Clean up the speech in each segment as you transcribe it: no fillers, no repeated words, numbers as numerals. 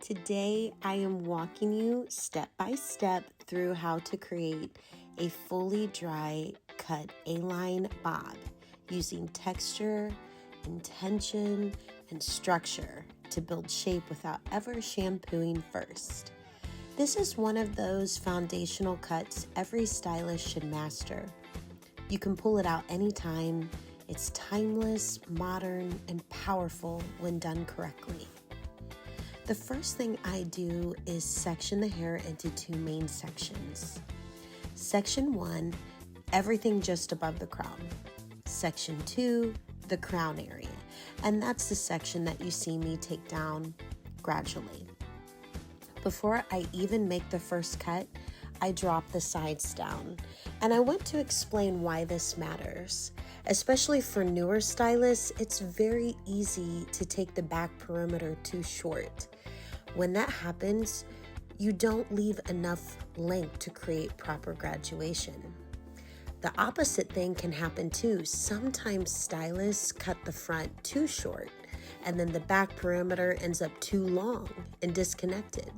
Today, I am walking you step by step through how to create a fully dry cut A-line bob using texture, intention, and structure to build shape without ever shampooing first. This is one of those foundational cuts every stylist should master. You can pull it out anytime. It's timeless, modern, and powerful when done correctly. The first thing I do is section the hair into two main sections. Section 1, everything just above the crown. Section 2, the crown area. And that's the section that you see me take down gradually. Before I even make the first cut, I drop the sides down. And I want to explain why this matters. Especially for newer stylists, it's very easy to take the back perimeter too short. When that happens, you don't leave enough length to create proper graduation. The opposite thing can happen too. Sometimes stylists cut the front too short, and then the back perimeter ends up too long and disconnected.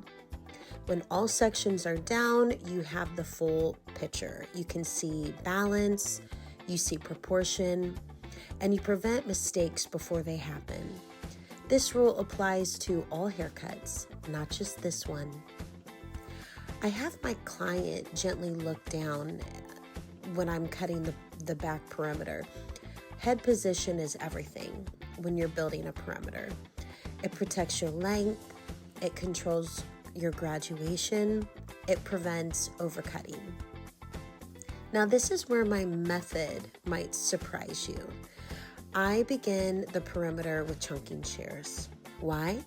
When all sections are down, you have the full picture. You can see balance, you see proportion, and you prevent mistakes before they happen. This rule applies to all haircuts, not just this one. I have my client gently look down when I'm cutting the back perimeter. Head position is everything when you're building a perimeter. It protects your length, it controls your graduation, it prevents overcutting. Now, this is where my method might surprise you. I begin the perimeter with chunking shears. Why?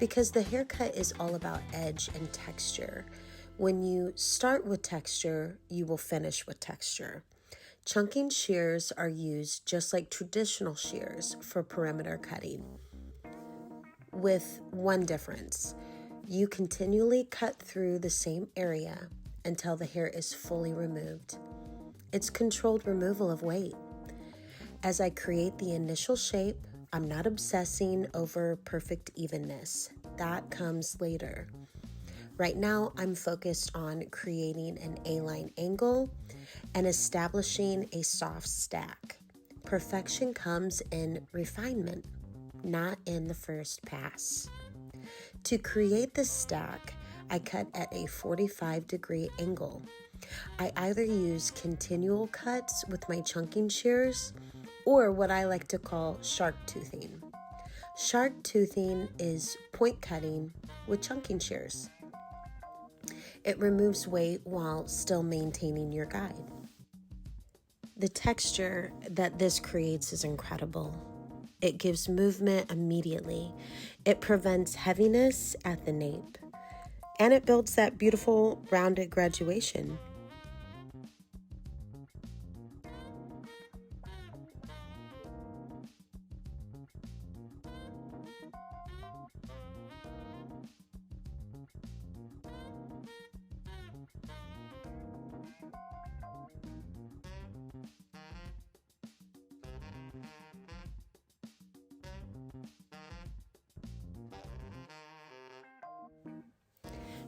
Because the haircut is all about edge and texture. When you start with texture, you will finish with texture. Chunking shears are used just like traditional shears for perimeter cutting, with one difference. You continually cut through the same area until the hair is fully removed. It's controlled removal of weight. As I create the initial shape, I'm not obsessing over perfect evenness. That comes later. Right now, I'm focused on creating an A-line angle and establishing a soft stack. Perfection comes in refinement, not in the first pass. To create the stack, I cut at a 45-degree angle. I either use continual cuts with my chunking shears or what I like to call shark toothing. Shark toothing is point cutting with chunking shears. It removes weight while still maintaining your guide. The texture that this creates is incredible. It gives movement immediately. It prevents heaviness at the nape. And it builds that beautiful rounded graduation.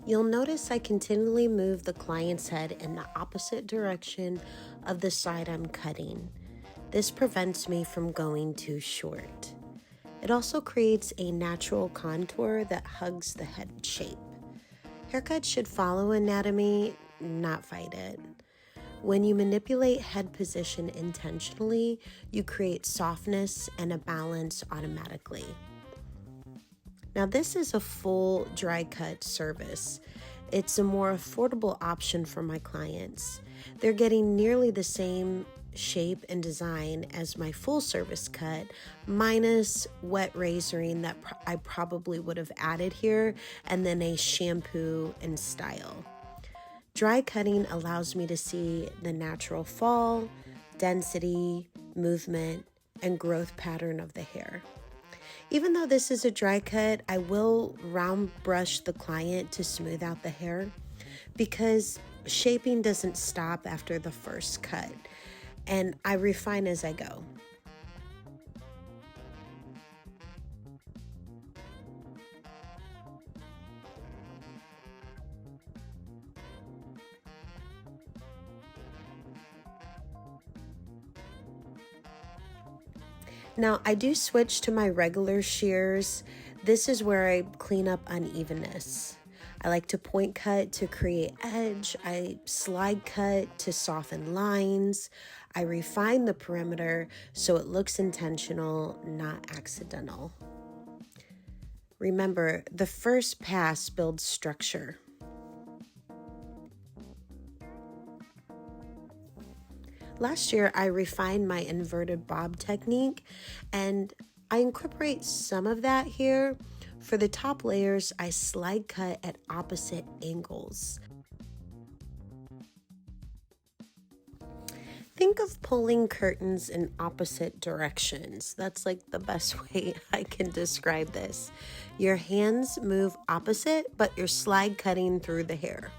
You'll notice I continually move the client's head in the opposite direction of the side I'm cutting. This prevents me from going too short. It also creates a natural contour that hugs the head shape. Haircuts should follow anatomy, not fight it. When you manipulate head position intentionally, you create softness and a balance automatically. Now, this is a full dry cut service. It's a more affordable option for my clients. They're getting nearly the same shape and design as my full service cut, minus wet razoring that I probably would have added here, and then a shampoo and style. Dry cutting allows me to see the natural fall, density, movement, and growth pattern of the hair. Even though this is a dry cut, I will round brush the client to smooth out the hair because shaping doesn't stop after the first cut, and I refine as I go. Now, I do switch to my regular shears. This is where I clean up unevenness. I like to point cut to create edge. I slide cut to soften lines. I refine the perimeter so it looks intentional, not accidental. Remember, the first pass builds structure. Last year, I refined my inverted bob technique, and I incorporate some of that here. For the top layers, I slide cut at opposite angles. Think of pulling curtains in opposite directions. That's like the best way I can describe this. Your hands move opposite, but you're slide cutting through the hair.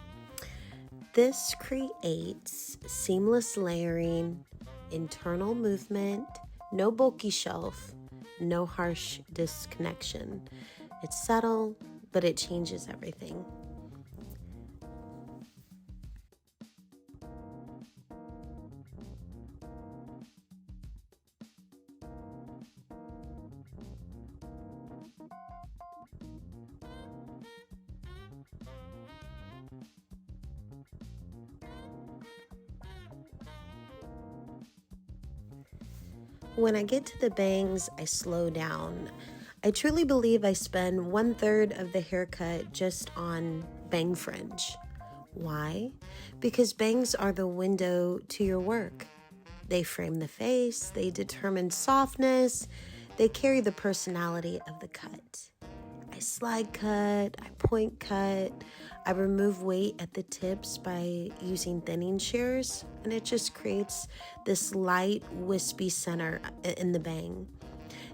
This creates seamless layering, internal movement, no bulky shelf, no harsh disconnection. It's subtle, but it changes everything. When I get to the bangs, I slow down. I truly believe I spend 1/3 of the haircut just on bang fringe. Why? Because bangs are the window to your work. They frame the face, they determine softness, they carry the personality of the cut. I slide cut, I point cut, I remove weight at the tips by using thinning shears, and it just creates this light, wispy center in the bang.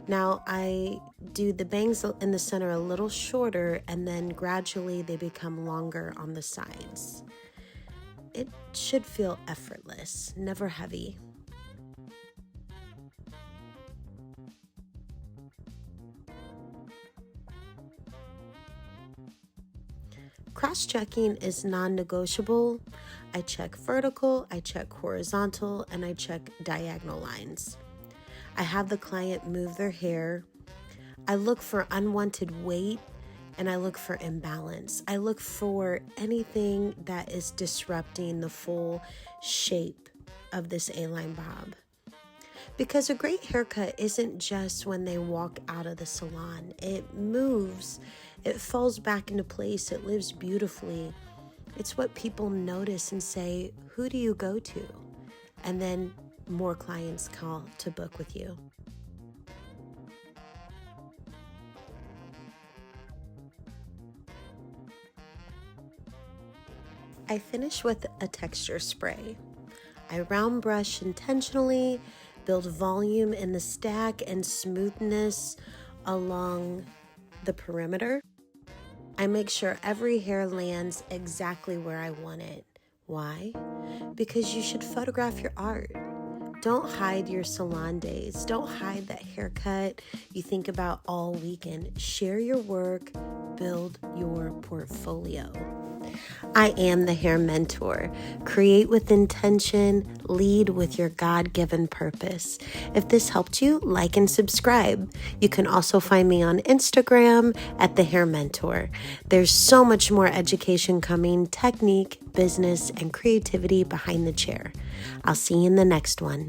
Now I do the bangs in the center a little shorter, and then gradually they become longer on the sides. It should feel effortless, never heavy. Cross-checking is non-negotiable. I check vertical, I check horizontal, and I check diagonal lines. I have the client move their hair. I look for unwanted weight, and I look for imbalance. I look for anything that is disrupting the full shape of this A-line bob. Because a great haircut isn't just when they walk out of the salon. It moves, it falls back into place, it lives beautifully. It's what people notice and say, who do you go to? And then more clients call to book with you. I finish with a texture spray. I round brush intentionally, build volume in the stack and smoothness along the perimeter. I make sure every hair lands exactly where I want it. Why? Because you should photograph your art. Don't hide your salon days. Don't hide that haircut you think about all weekend. Share your work, build your portfolio. I am the hair mentor. Create with intention, lead with your God-given purpose. If this helped you, like and subscribe. You can also find me on Instagram at the hair mentor. There's so much more education coming, technique, business, and creativity behind the chair. I'll see you in the next one.